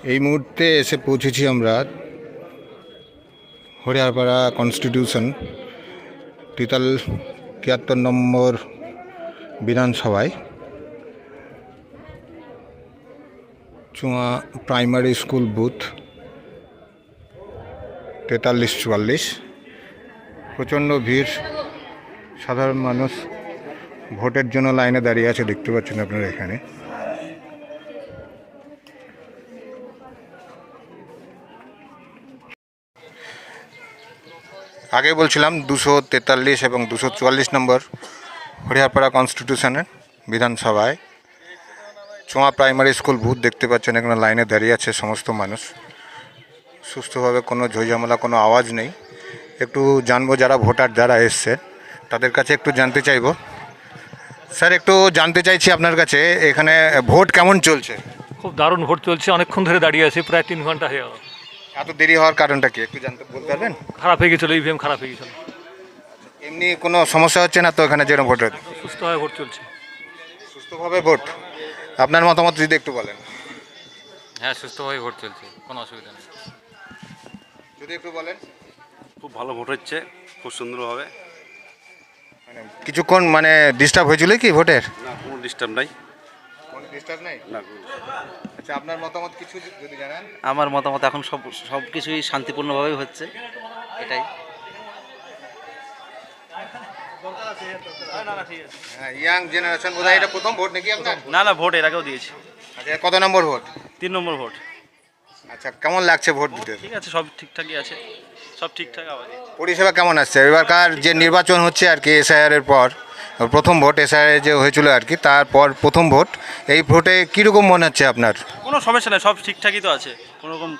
এই মুহূর্তে এসে পৌঁছেছি আমরা হরিয়ারপাড়া কনস্টিটিউশন 73 নম্বর বিধানসভায় চুয়া প্রাইমারি স্কুল বুথ 43-44। প্রচণ্ড ভিড়, সাধারণ মানুষ ভোটের জন্য লাইনে দাঁড়িয়ে আছে, দেখতে পাচ্ছেন আপনারা এখানে। আগে বলছিলাম 243 এবং 244 নম্বর হরিয়ারপাড়া কনস্টিটিউশনের বিধানসভায় চোয়া প্রাইমারি স্কুল বুথ দেখতে পাচ্ছেন। এখানে লাইনে দাঁড়িয়ে আছে সমস্ত মানুষ সুস্থভাবে, কোনো ঝইঝামেলা, কোনো আওয়াজ নেই। একটু জানবো যারা ভোটার যারা এসছে তাদের কাছে একটু জানতে চাইব। স্যার, একটু জানতে চাইছি আপনার কাছে এখানে ভোট কেমন চলছে? খুব দারুণ ভোট চলছে, অনেকক্ষণ ধরে দাঁড়িয়ে আছি, প্রায় 3 ঘন্টা হয়ে গেল। এত দেরি হওয়ার কারণটা কি একটু জানতে বলতে পারবেন? খারাপ হয়ে গেছিলো, ইভিএম খারাপ হয়ে গেছিলো। এমনি কোনো সমস্যা হচ্ছে না তো এখানে যেরকম ভোট হচ্ছে? সুস্থভাবে ভোট চলছে। সুস্থভাবে ভোট, আপনার মতামত যদি একটু বলেন। হ্যাঁ, সুস্থভাবে ভোট চলছে, কোনো অসুবিধা নেই। যদি একটু বলেন। খুব ভালো ভোট হচ্ছে, খুব সুন্দরভাবে। মানে কিছুক্ষণ মানে ডিস্টার্ব হয়েছিল কি ভোটের? না, কোনো ডিস্টার্ব নাই। কোনো ডিস্টার্ব নেই? না। আচ্ছা, আপনার মতামত কিছু যদি জানান। আমার মতামত এখন সব কিছুই শান্তিপূর্ণভাবেই হচ্ছে, এটাই। হ্যাঁ, ইয়াং জেনারেশন বোধহয় এটা প্রথম ভোট নাকি আপনার? না, ভোট এর আগেও দিয়েছি। আচ্ছা, কত নম্বর ভোট? 3 নম্বর ভোট। আচ্ছা, কেমন লাগছে ভোট দিতে? ঠিক আছে, সব ঠিকঠাকই আছে, সব ঠিকঠাক আবার। পরিষেবা কেমন আসছে এবারকার যে নির্বাচন হচ্ছে আর কি, এসআইআর এর পর প্রথম ভোট, এসআইআর যে হয়েছিল আর কি, তারপর প্রথম ভোট, এই ভোটে কীরকম মনে হচ্ছে আপনার? কোনো সমস্যা নেই, সব ঠিকঠাকই তো আছে,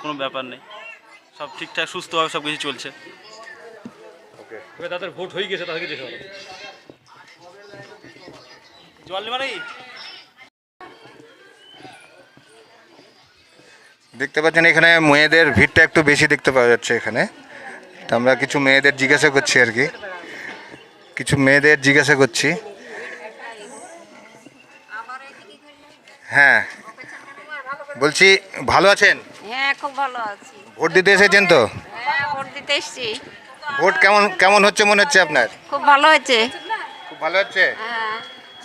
কোনো ব্যাপার নেই, সব ঠিকঠাক সুস্থভাবে সব কিছু চলছে। এবার তাদের ভোট হয়ে গেছে, তাদেরকে দেখে ভালো। জল নেবা নাকি? দেখতে পাচ্ছেন এখানে মেয়েদের ভিড়টা একটু বেশি দেখতে পাওয়া যাচ্ছে এখানে। তো আমরা কিছু মেয়েদের জিজ্ঞাসা করছি আর কি, হ্যাঁ বলছি, ভালো আছেন? হ্যাঁ, খুব ভালো আছি। ভোট দিতে এসেছেন তো? হ্যাঁ, ভোট দিতে এসছি। ভোট কেমন হচ্ছে মনে হচ্ছে আপনার? খুব ভালো হয়েছে। খুব ভালো হচ্ছে, হ্যাঁ,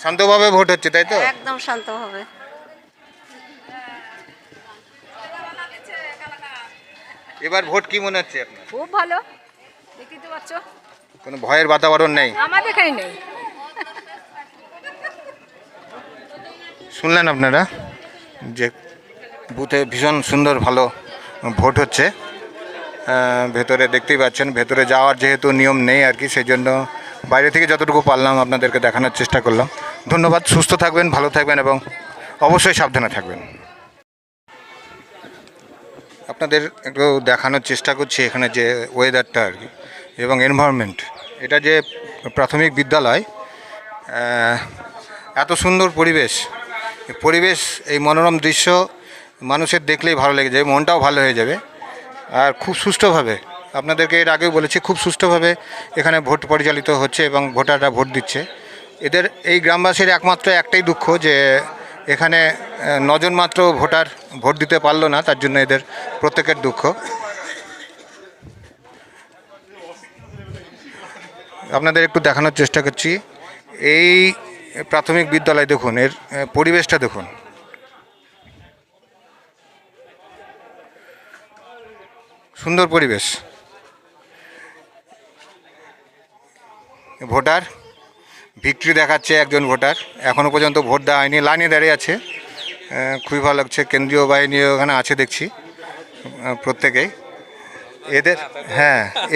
শান্তভাবে ভোট হচ্ছে, তাই তো? একদম শান্ত হবে। এবার ভোট কি মনে হচ্ছে আপনার? খুব ভালো, দেখতে তো পাচ্ছ, কোনো ভয়ের বাতাবরণ নেই? আমাদের এখানে নেই। শুনলেন আপনারা যে বুথে ভীষণ সুন্দর ভালো ভোট হচ্ছে। ভেতরে দেখতেই পাচ্ছেন, ভেতরে যাওয়ার যেহেতু নিয়ম নেই আর কি, সেই জন্য বাইরে থেকে যতটুকু পারলাম আপনাদেরকে দেখানোর চেষ্টা করলাম। ধন্যবাদ, সুস্থ থাকবেন, ভালো থাকবেন এবং অবশ্যই সাবধানে থাকবেন। আপনাদের একটু দেখানোর চেষ্টা করছি এখানে যে ওয়েদারটা আর কি এবং এনভায়রনমেন্ট। এটা যে প্রাথমিক বিদ্যালয়, এত সুন্দর পরিবেশ, এই মনোরম দৃশ্য মানুষের দেখলেই ভালো লেগে যাবে, মনটাও ভালো হয়ে যাবে। আর খুব সুষ্ঠুভাবে, আপনাদেরকে এর আগেও বলেছি, খুব সুষ্ঠুভাবে এখানে ভোট পরিচালিত হচ্ছে এবং ভোটাররা ভোট দিচ্ছে। এদের এই গ্রামবাসীর একমাত্র একটাই দুঃখ যে এখানে 9 জন মাত্র ভোটার ভোট দিতে পারলো না, তার জন্য এদের প্রত্যেকের দুঃখ। আপনাদের একটু দেখানোর চেষ্টা করছি এই প্রাথমিক বিদ্যালয়, দেখুন এর পরিবেশটা দেখুন। সুন্দর পরিবেশ। ভোটার ভিক্টরি দেখাচ্ছে একজন ভোটার, এখনও পর্যন্ত ভোট দেওয়া হয়নি, লাইনে দাঁড়িয়ে আছে। খুবই ভালো লাগছে, কেন্দ্রীয় বাহিনীও এখানে আছে দেখছি প্রত্যেকেই।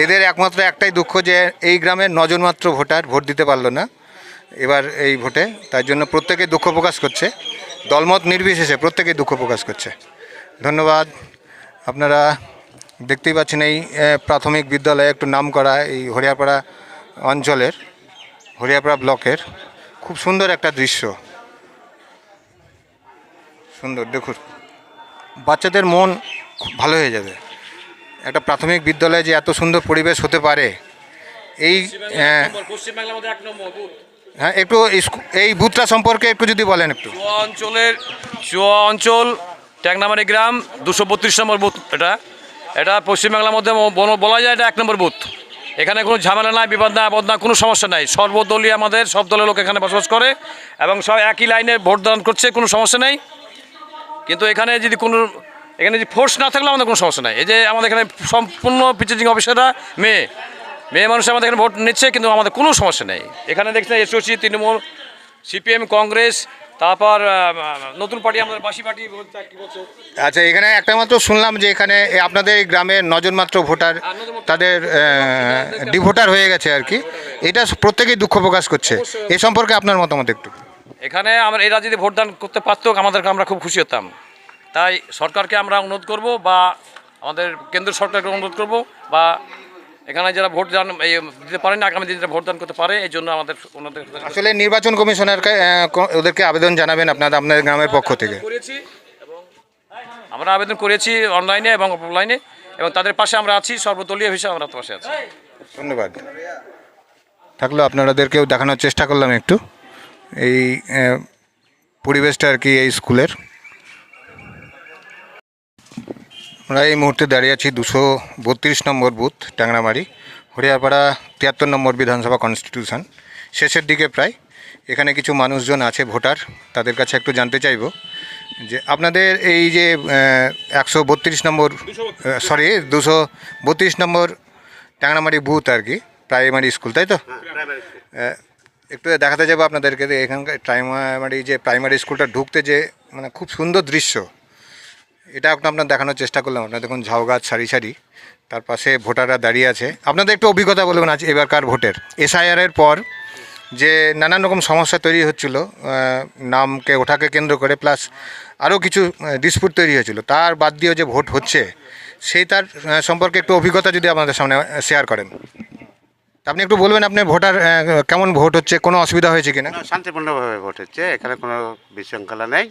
এদের একমাত্র একটাই দুঃখ যে এই গ্রামের 9 জন মাত্র ভোটার ভোট দিতে পারলো না এবার এই ভোটে, তার জন্য প্রত্যেকেই দুঃখ প্রকাশ করছে, দলমত নির্বিশেষে প্রত্যেকেই দুঃখ প্রকাশ করছে। ধন্যবাদ। আপনারা দেখতেই পাচ্ছেন এই প্রাথমিক বিদ্যালয়ে একটু নাম করা এই হরিয়ারপাড়া অঞ্চলের, হরিয়ারপাড়া ব্লকের খুব সুন্দর একটা দৃশ্য, সুন্দর দেখুন, বাচ্চাদের মন খুব ভালো হয়ে যাবে। একটা প্রাথমিক বিদ্যালয়ে যে এত সুন্দর পরিবেশ হতে পারে, এই হ্যাঁ, একটু এই বুথটা সম্পর্কে একটু যদি বলেন একটু। চুয়া অঞ্চল ট্যাংনামারি গ্রাম 232 নম্বর বুথ। এটা পশ্চিমবাংলার মধ্যে বলা যায় এটা 1 নম্বর বুথ। এখানে কোনো ঝামেলা নাই, বিবাদ না, আপদ না, কোনো সমস্যা নাই। সর্বদলীয় আমাদের সব দলের লোক এখানে বসবাস করে এবং সব একই লাইনে ভোট দান করছে, কোনো সমস্যা নেই। কিন্তু এখানে যদি ফোর্স না থাকলে আমাদের কোনো সমস্যা নাই। এই যে আমাদের এখানে সম্পূর্ণ প্রিসাইডিং অফিসাররা মেয়ে মানুষ আমাদের এখানে ভোট নিচ্ছে, কিন্তু আমাদের কোনো সমস্যা নেই। এখানে দেখছেন এসওসি, তৃণমূল, সিপিএম, কংগ্রেস, তারপর নতুন পার্টি আমাদের বাসি পার্টি। আচ্ছা, এখানে একটা মাত্র শুনলাম যে এখানে আপনাদের এই গ্রামের 9 জন মাত্র ভোটার তাদের ডিভোটার হয়ে গেছে আর কি। এটা প্রত্যেকেই দুঃখ প্রকাশ করছে। এ সম্পর্কে আপনার মতামত একটু। এখানে এরা যদি ভোটদান করতে পারতো আমরা খুব খুশি হতাম। তাই সরকারকে আমরা অনুরোধ করব, বা আমাদের কেন্দ্র সরকারকে অনুরোধ করব, বা এখানে যারা ভোটদান দিতে পারেন না, আগামী দিনে ভোটদান করতে পারে, এই জন্য আমাদের ওনাদের আসলে নির্বাচন কমিশনারকে ওদেরকে আবেদন জানাবেন আপনাদের গ্রামের পক্ষ থেকে। করেছি এবং আমরা আবেদন করেছি অনলাইনে এবং অফলাইনে, এবং তাদের পাশে আমরা আছি, সর্বদলীয় হিসেবে আমরা পাশে আছি। ধন্যবাদ। থাকলেও আপনাদেরকেও দেখানোর চেষ্টা করলাম একটু এই পরিবেশটা আর কি এই স্কুলের। আমরা এই মুহূর্তে দাঁড়িয়ে আছি 232 নম্বর বুথ, ট্যাংরামারি, হরিয়ারপাড়া 73 নম্বর বিধানসভা কনস্টিটিউশন। শেষের দিকে প্রায়। এখানে কিছু মানুষজন আছে ভোটার, তাদের কাছে একটু জানতে চাইব যে আপনাদের এই যে 232 নম্বর ট্যাংরামারি বুথ আর কি, প্রাইমারি স্কুল, তাই তো? একটু দেখাতে যাবো আপনাদেরকে এখানকার প্রাইমারি স্কুলটা ঢুকতে যে মানে খুব সুন্দর দৃশ্য, এটা আপনার দেখানোর চেষ্টা করলাম। আপনার দেখুন ঝাউ গাছ সারি সারি, তার পাশে ভোটাররা দাঁড়িয়ে আছে। আপনাদের একটু অভিজ্ঞতা বলবেন আজ এবারকার ভোটের। এসআইআরের পর যে নানান রকম সমস্যা তৈরি হচ্ছিল নামকে ওঠাকে কেন্দ্র করে, প্লাস আরও কিছু ডিসপুট তৈরি হয়েছিল, তার বাদ দিয়েও যে ভোট হচ্ছে তার সম্পর্কে একটু অভিজ্ঞতা যদি আপনাদের সামনে শেয়ার করেন। আপনি একটু বলবেন আপনার ভোটার কেমন ভোট হচ্ছে, কোনো অসুবিধা হয়েছে কিনা? শান্তিপূর্ণভাবে ভোট হচ্ছে, এখানে কোনো বিশৃঙ্খলা নেই।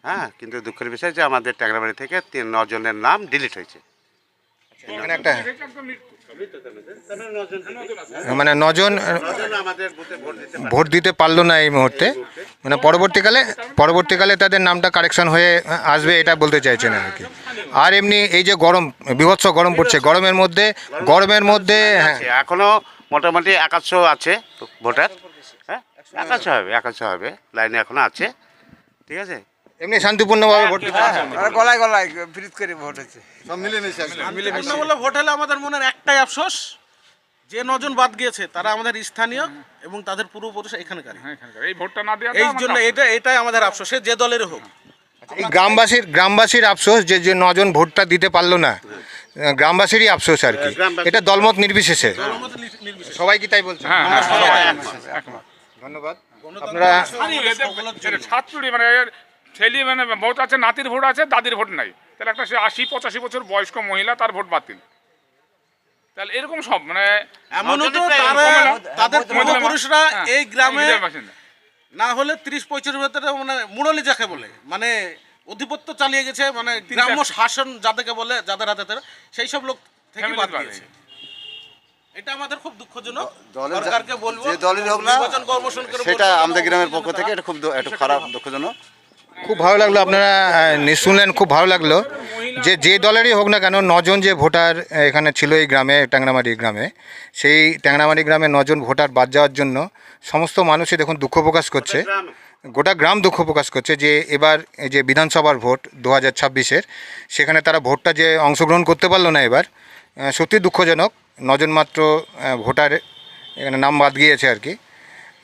হ্যাঁ, কিন্তু দুঃখের বিষয় যে আমাদের ট্যাংরাবাড়ি থেকে 9 জনের নাম ডিলিট হয়েছে। এখানে একটা মানে 9 জন ভোট দিতে পারলো না এই মুহূর্তে, মানে পরবর্তীকালে তাদের নামটা কারেকশন হয়ে আসবে, এটা বলতে চাইছেন আর কি। আর এমনি এই যে গরম, বিভৎস গরম পড়ছে, গরমের মধ্যে হ্যাঁ এখনো মোটামুটি 100 আছে ভোটার। হ্যাঁ, 100 হবে লাইনে এখনো আছে। ঠিক আছে, এমনি শান্তিপূর্ণভাবে ভোট দিতে গলায় ফ্রিজ করে ভোট হচ্ছে, সব মিলেমিশে। ভোট হলে আমাদের মনের একটাই আফসোস, যে 9 জন বাদ গিয়েছে তারা আমাদের স্থানীয় এবং তাদের পূর্বপুরুষ এখানকার। এই ভোটটা না দেওয়া এই জন্য এটাই আমাদের আফসোস, সে যে দলের হোক। এই গ্রামবাসীর আফসোস যে 9 জন ভোটটা দিতে পারলো না, গ্রামবাসীরই আফসোস আর কি। এটা দলমত নির্বিশেষে সবাই কি তাই বলছে? ধন্যবাদ। আপনারা ছাত্রী মানে ছেলে মানে ভোট আছে, নাতির ভোট আছে, দাদির ভোট নাই, তাহলে একটা সে 80-85 বছর বয়স্ক মহিলা, তার ভোট বাতিল। তাহলে এরকম সব মানে এমনও তো তাদের পূর্বপুরুষরা এই গ্রামে না হলে 30-35 বছরে মানে মুরলি যাকে বলে, মানে অধিপত্য চালিয়ে গেছে, মানে গ্রাম্য শাসন যাদেরকে বলে, যাদের হাতে সেই সব লোক থেকে বাদ গিয়েছে। এটা আমাদের খুব দুঃখজনক। সরকারকে বলবো যে দলের হোক না, সেটা আমাদের গ্রামের পক্ষ থেকে এটা খুব একটু খারাপ, দুঃখজনক। খুব ভালো লাগলো, আপনারা শুনলেন, খুব ভালো লাগলো যে দলেরই হোক না কেন 9 জন যে ভোটার এখানে ছিল এই গ্রামে, ট্যাংরামারি গ্রামে, সেই ট্যাংরামারি গ্রামে 9 জন ভোটার বাদ যাওয়ার জন্য সমস্ত মানুষই দেখুন দুঃখ প্রকাশ করছে, গোটা গ্রাম দুঃখ প্রকাশ করছে যে এবার এই যে বিধানসভার ভোট 2026-এর, সেখানে তারা ভোটটা যে অংশগ্রহণ করতে পারলো না এবার, সত্যি দুঃখজনক। 9 জন মাত্র ভোটার এখানে নাম বাদ গিয়েছে আর কি।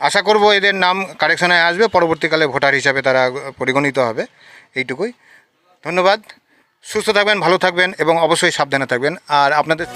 আশা করব এদের নাম কারেকশনে আসবে, পরবর্তীকালে ভোটার হিসাবে তারা পরিগণিত হবে, এইটুকুই। ধন্যবাদ। সুস্থ থাকবেন, ভালো থাকবেন এবং অবশ্যই সাবধানে থাকবেন। আর আপনাদের